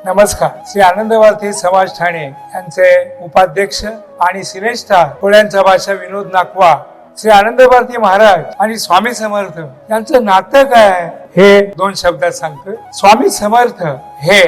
नमस्कार. श्री आनंद भारती समाज ठाणे यांचे उपाध्यक्ष आणि सिनेस्टार कोळ्यांचा भाषा विनोद नाकवा, श्री आनंद भारती महाराज आणि स्वामी समर्थ यांचं नातं काय आहे हे दोन शब्दात सांगतो. स्वामी समर्थ हे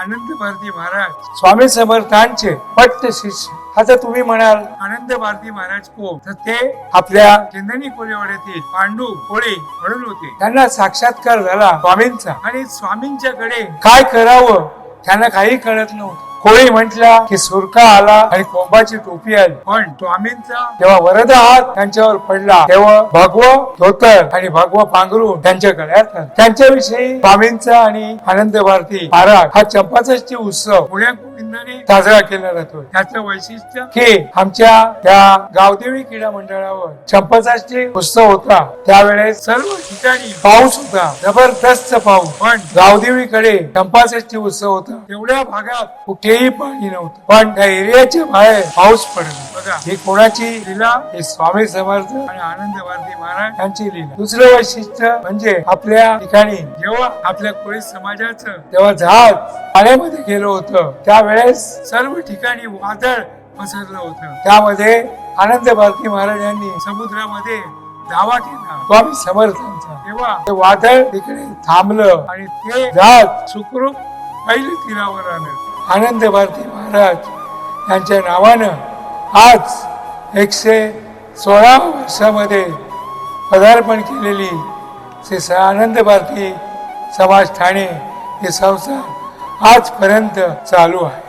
आनंद भारती महाराज स्वामी समर्थांचे पट्ट शिष्य. आता तुम्ही म्हणाल आनंद भारती महाराज कोण, तर ते आपल्या चंदनी कोळेवाड्यातील पांडू कोळे म्हणून होते. त्यांना साक्षात्कार झाला स्वामींचा आणि स्वामींच्याकडे काय करावं त्यांना काही कळत नव्हतं. कोळी म्हटला की सुरका आला आणि कोंबाची टोपी आली, पण स्वामींचा जेव्हा वरद हात त्यांच्यावर पडला तेव्हा भगवा धोतर आणि भगवा पांघरून त्यांच्या गळ्यात आला. त्यांच्याविषयी स्वामींचा आणि आनंद भारती महाराज हा चंपाषष्ठी उत्सव पुण्या गोविंदाने साजरा केला जातो. त्याचं वैशिष्ट्य की आमच्या त्या गावदेवी क्रीडा मंडळावर चंपाषष्ठी उत्सव होता त्यावेळेस सर्व ठिकाणी पाऊस होता, जबरदस्त पाऊस. पण गावदेवीकडे चंपाषष्ठी उत्सव होता तेवढ्या भागात कुठेही पाणी नव्हतं, पण त्या एरियाच्या बाहेर पाऊस पडला. बघा ही कोणाची लीला, हे स्वामी समर्थ आणि आनंद भारती महाराज यांची लीला. दुसरं वैशिष्ट्य म्हणजे आपल्या ठिकाणी जेव्हा आपल्या कोळी समाजाचं तेव्हा जहाज पाण्यामध्ये गेलं होतं त्यावेळेस सर्व ठिकाणी वादळ पसरलं होतं. त्यामध्ये आनंद भारती महाराज यांनी समुद्रामध्ये धावा केला स्वामी समर्थांचा. तेव्हा ते वादळ तिकडे थांबलं आणि ते जहाज सुखरूप पहिल्या तीरावर आलं. आनंद भारती महाराज यांच्या नावानं आज 116 वर्षामध्ये पदार्पण केलेली श्री आनंद भारती समाज ठाणे ही संस्था आजपर्यंत चालू आहे.